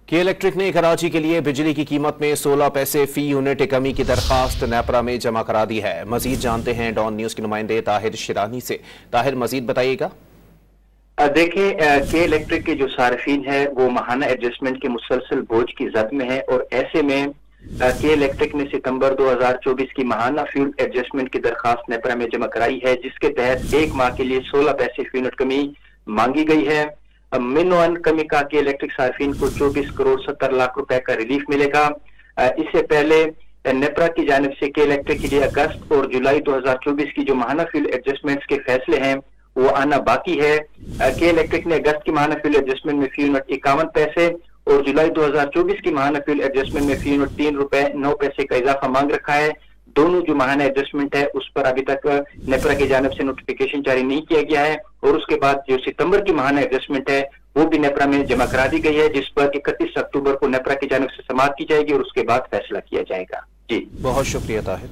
के इलेक्ट्रिक ने कराची के लिए बिजली की कीमत में 16 पैसे फी यूनिट कमी की दरखास्त नेपरा में जमा करा दी है। मजीद जानते हैं डॉन न्यूज के नुमाइंदे ताहिर शिरानी से। ताहिर, मजीद बताइएगा। देखिए, के इलेक्ट्रिक के जो सार्फिन है वो माहाना एडजस्टमेंट के मुसलसल बोझ की जद में है और ऐसे में के इलेक्ट्रिक ने सितंबर 2024 की माहाना फ्यूल एडजस्टमेंट की दरखास्त नेपरा में जमा कराई है, जिसके तहत एक माह के लिए 16 पैसे फी यूनिट कमी मांगी गई है। मिनोअन कमी का के इलेक्ट्रिक सार्फिन को 24 करोड़ 70 लाख रुपए का रिलीफ मिलेगा। इससे पहले नेपरा की जानिब से के इलेक्ट्रिक के लिए अगस्त और जुलाई 2024 की जो माहाना फ्यूल एडजस्टमेंट्स के फैसले हैं वो आना बाकी है। के इलेक्ट्रिक ने अगस्त की माहाना फ्यूल एडजस्टमेंट में फी यूनिट 51 पैसे और जुलाई 2024 की माहाना फ्यूल एडजस्टमेंट में फी यूनिट 3 रुपए 9 पैसे का इजाफा मांग रखा है। दोनों जो माहाना एडजस्टमेंट है उस पर अभी तक नेपरा की जानिब से नोटिफिकेशन जारी नहीं किया गया है और उसके बाद जो सितंबर की माहाना एडजस्टमेंट है वो भी नेपरा में जमा करा दी गई है, जिस पर 31 अक्टूबर को नेपरा की जानिब से समाप्त की जाएगी और उसके बाद फैसला किया जाएगा। जी, बहुत शुक्रिया ताहिर।